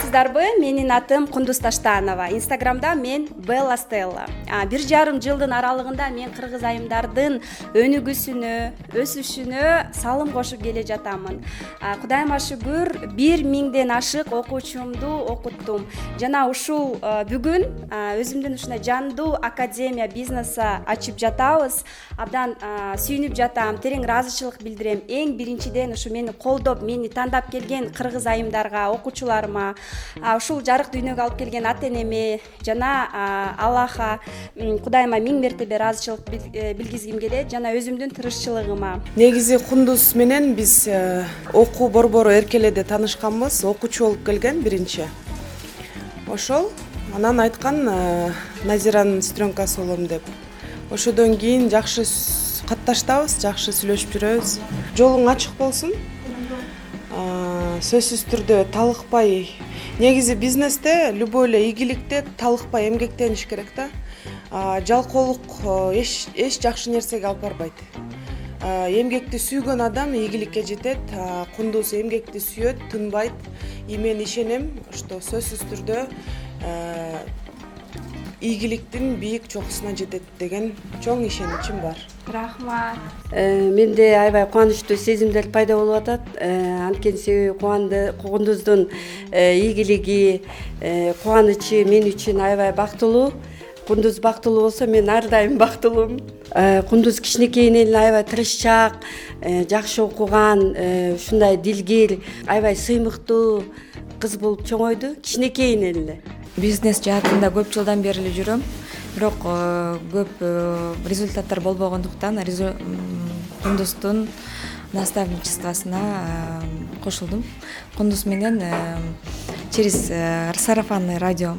Саламатсыздарбы? Менин атым Кундуз Таштанова. Инстаграмда мен Белла Стелла. 1,5 жылдын аралыгында мен кыргыз айымдардын өнүгүүсүнө, өсүшүнө салым кошуп келе жатамын. Кудайыма шүгүр 1000ден ашык окуучумду окуттум. Жана ушул бүгүн өзүмдүн ушундай жандуу академия бизнеса ачып жатабыз. Абдан сүйүнүп жатам, терең ыраазычылык билдирем. Эң биринчиден ушу мени колдоп, мени тандап келген кыргыз айымдарга, окуучуларыма, ушул жарык дүйнөгө алып келген ата энеме жана Аллахка, Кудайыма 1000 мертебе ыраазычылык билгизгим келет жана өзүмдүн тырышчылыгыма. Негизи Кундуз менен биз окуу борбору эркеледе таанышканбыз, окуучу болуп келген биринчи. Ошол анан айткан Назиранын сестренкасы болом деп. Ошодон кийин жакшы катташтабыз, жакшы сүйлөшүп жүрөбүз. Жолуң ачык болсун. Сөзсүз түрдө талыкпай, негизи бизнесте, любой эле ийгиликте талыкпай эмгектениш керек да. Жалкоолук эч жакшы нерсеге алып барбайт. Эмгекти сүйгөн адам ийгиликке жетет. Кундуз эмгекти сүйөт, тынбайт. Мен ишенем, что сөзсүз түрдө ийгиликтин бийик чокусуна жетет деген чоң ишеничим бар. Рахмат. Менде аябай кубанычтуу сезимдер пайда болуп атат. Анткени себеби Кундуздун ийгилиги, кубанычы мен үчүн аябай бактылуу. Кундуз бактылуу болсо, мен ар дайым бактылуумун. Кундуз кичинекейинен эле аябай тырышчаак, жакшы окуган, ушундай дилгир, аябай сыймыктуу кыз болуп чоңойду, кичинекейинен эле. Бизнес жаатында көп жылдан бери эле жүрөм. Бирок көп результаттар болбогондуктан Кундуздун наставничествосуна кошулдум. Кундуз менен через сарафанный радио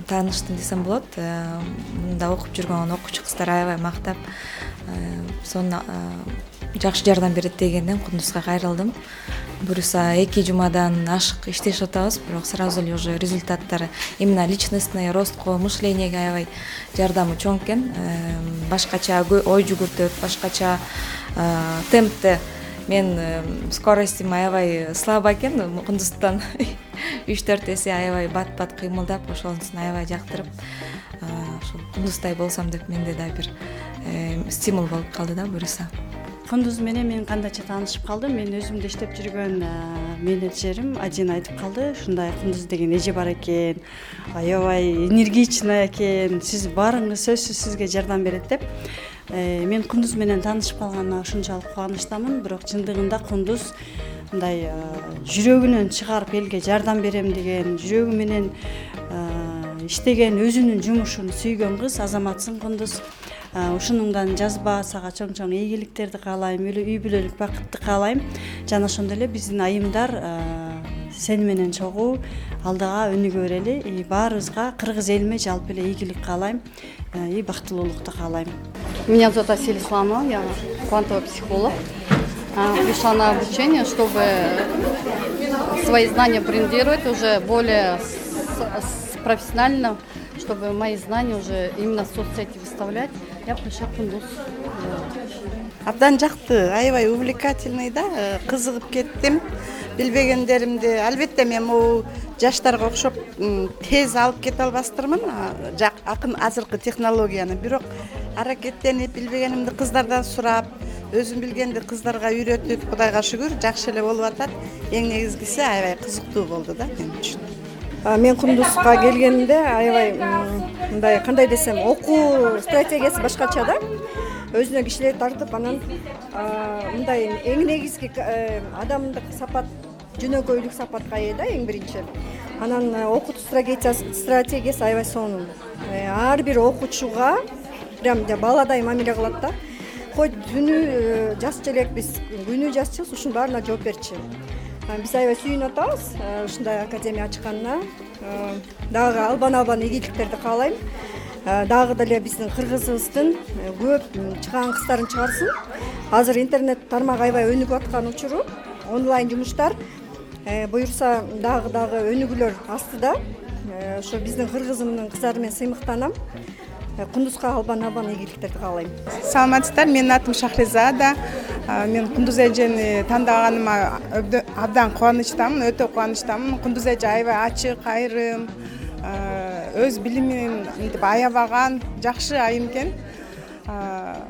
тааныштым десем болот. Мында окуп жүргөн окуучу кыздар аябай мактап, сонун жакшы жардам берет дегенден Кундузга кайрылдым. Буюрса 2 жумадан ашык иштешип атабыз, бирок сразу эле уже результаттары именно личностный ростко, мышлениеге аябай жардамы чоң экен. Башкача ой жүгүртөт, башкача темпте. Мен скоростим аябай слабо экен, Кундуздон 3-4 эсе аябай бат-бат кыймылдап, ошонусун аябай жактырып, ошол Кундуздай болсом деп менде да бир стимул болуп калды да буюрса. Кундуз менен мен кандайча таанышып калдым. Мен өзүмдө иштеп жүргөн менеджерим один айтып калды. Ушундай Кундуз деген эже бар экен, аябай энергичный экен, сиз барыңыз, сөзсүз сизге жардам берет деп. Мен Кундуз менен таанышып калганына ушунчалык кубанычтамын, бирок чындыгында Кундуз мындай жүрөгүнөн чыгарып элге жардам берем деген, жүрөгү менен иштеген, өзүнүн жумушун сүйгөн кыз, азаматсың Кундуз. Ушунуңдан жазба, сага чоң-чоң ийгиликтерди каалайм, үй бүлөлүк бакытты каалайм. Жана ошондой эле биздин айымдар сени менен чогуу алдыга өнүгө берели. Баарыбызга, кыргыз элиме жалпы эле ийгилик каалайм, бактылуулукту каалайм. Меня зовут Асель Исламова, я квантовый психолог. Пришла на обучение, чтобы свои знания брендировать уже более профессионально, чтобы мои знания уже именно в соцсети выставлять. Я пришла в Кундуз. Абдан жакты, аябай увлекательный да, кызыгып кеттим. Билбегендеримди, албетте мен могу жаштарга окшоп тез алып кете албастырмын, акын азыркы технологияны, бирок аракеттенип билбегенимди кыздардан сурап, өзүм билгенди кыздарга үйрөтүп, Кудайга шүгүр, жакшы эле болуп атат. Эң негизгиси аябай кызыктуу болду да мен үчүн. Мен Кундузга келгенимде аябай мындай кандай десем, окуу стратегиясы башкача да. Өзүнө кишилер тартып, анан мындай эң негизги адамдык сапат, жөнөкөйлүк сапатка ээ да эң биринчи. Анан окутуу стратегиясы аябай сонун. Ар бир окуучуга прям баладай мамиле кылат да. Кой түнү жазчы элекпиз, күнү жазчыбыз, ушунун баарына жооп берчи. Биз аябай сүйүнүп атабыз ушундай академия ачканына. Дагы албан ийгиликтерди каалайм. Дагы деле биздин кыргызыбыздын көп чыган кыздарын чыгарсын. Азыр интернет тармагы аябай өнүгүп аткан учуру, онлайн жумуштар буюрса дагы өнүгүүлөр астыда. Ошо биздин кыргызымдын кыздары менен сыймыктанам. кундузга албан абан ийгиликтерди каалайм. Саламатсыздар, менин атым Шахризада. Мен Кундуз эжени тандаганыма абдан кубанычтамын, өтө кубанычтамын. Кундуз эже аябай ачык, айрым, өз билимин мынтип аябаган жакшы айым экен.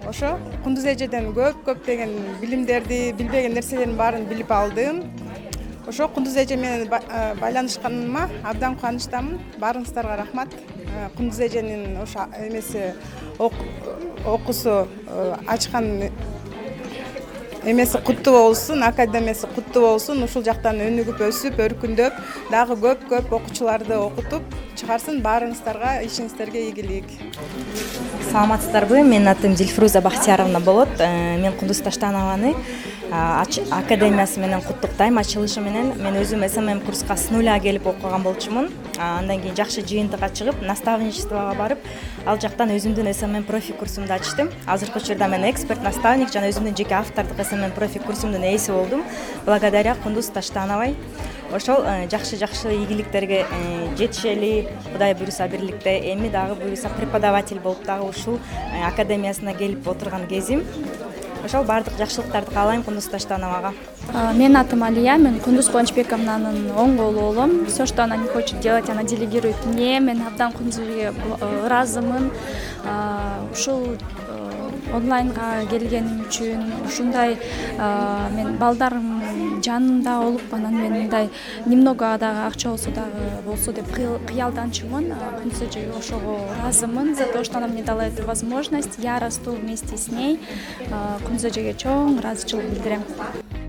Ошо Кундуз эжеден көптөгөн билимдерди, билбеген нерселердин баарын билип алдым. Ошо Кундуз эже менен байланышканыма абдан кубанычтамын. Баарыңыздарга рахмат. Кундуз эженин ошо эмеси окуусу ачкан эмеси куттуу болсун, академиясы куттуу болсун. Ушул жактан өнүгүп, өсүп, өркүндөп, дагы көп окуучуларды окутуп чыгарсын. Баарыңыздарга, ишиңиздерге ийгилик. Саламатсыздарбы, менин атым Дилфруза Бахтияровна болот. Мен Кундуз Таштанованы академиясы менен куттуктайм. Ачылышы менен мен өзүм СММ курска с нуля келип окуган болчумун. Андан кийин жакшы жыйынтыкка чыгып, наставничествого барып, ал жактан өзүмдүн СММ профи курсумду ачтым. Азыркы учурда мен эксперт, наставник жана өзүмдүн жеке автордук СММ профи курсумдун ээси болдум. Благодаря Кундуз Таштановой. Ошол жакшы ийгиликтерге жетишели, Кудай буюрса бирликте, эми дагы буюрса преподаватель болуп дагы ушул академиясына келип отурган кезим. Ошол баардык жакшылыктарды каалайм Кундуз Таштановага. Менин атым Алия, мен Кундуз Кубанычбековнанын оң колу болом. Все, что она не хочет делать, она делегирует мне. Мен абдан Кундузге ыраазымын. Ушул онлайнга келгеним үчүн, ушундай мен балдарым жанымда болуп, анан мен мындай немного дагы акча болсо деп кыялданчумун. Кундуз эжеге ошого ыраазымын за то, что она мне дала эту возможность. Я расту вместе с ней. Кундуз эжеге чоң ыраазычылык билдирем.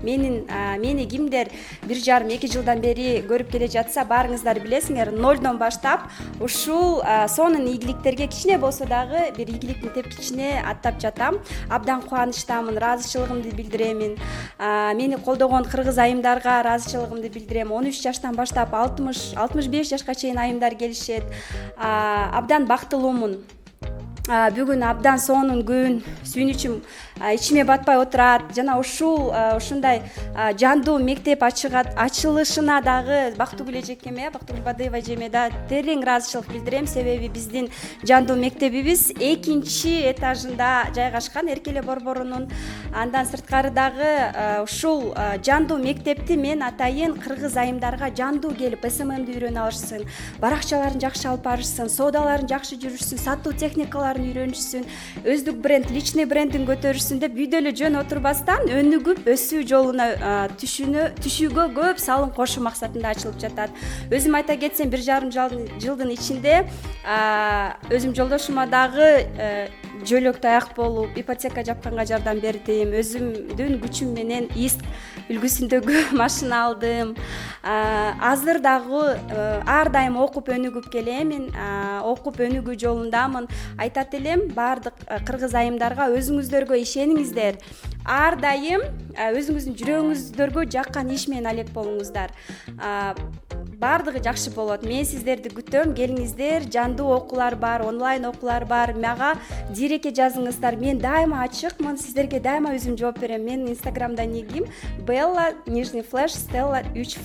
Мени кимдер 1,5-2 жылдан бери көрүп келе жатса, баарыңыздар билесиңер, нолдон баштап ушул сонун ийгиликтерге кичине болсо дагы бир ийгиликтин тепкичине аттап жатам. Абдан кубанычтамын, ыраазычылыгымды билдиремин. Мени колдогон кыргыз айымдарга ыраазычылыгымды билдирем. 13 жаштан баштап 60-65 жашка чейин айымдар келишет. Абдан бактылуумун. Бүгүн абдан сонун күн, сүйүнүчүм ичиме батпай отурат. Жана ушундай жандуу мектеп ачылышына дагы Бактыгүл эжекеме, Бактыгүл Бадыева эжеме да терең ыраазычылык билдирем. Себеби биздин жандуу мектебибиз 2 этажында жайгашкан, Эркеле борборунун. Андан сырткары дагы ушул жандуу мектепти мен атайын кыргыз айымдарга жандуу келип СММди үйрөнө алышсын, баракчаларын жакшы алып барышсын, соодаларын жакшы жүрүшсүн, сатуу техникаларын үйрөнүшсүн, өздүк бренд, личный брендин көтөрүшсүн деп үйдө эле жөн отурбастан өнүгүп өсүү жолуна түшүүгө көп салым кошуу максатында ачылып жатат. Өзүм айта кетсем, 1,5 жылдын ичинде өзүм жолдошума дагы жөлөк таяк болуп, ипотека жапканга жардам бердим. Өзүмдүн күчүм менен иск үлгүсүндөгү машина алдым. Азыр дагы ар дайым окуп өнүгүп келемин, окуп өнүгүү жолундамын. Айтат элем, баардык кыргыз айымдарга өзүңүздөргө ишениңиздер. Ар дайым өзүңүздүн жүрөгүңүздөргө жаккан иш менен алек болуңуздар. Баардыгы жакшы болот. Мен сиздерди күтөм, келиңиздер. Жандуу окуулар бар, онлайн окуулар бар. Мага дирекке жазыңыздар. Мен дайыма ачыкмын, сиздерге дайыма өзүм жооп берем. Менин инстаграмда нигим Bella _ Stella 3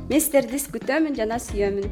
Мен сиздерди күтөмүн жана сүйөмүн.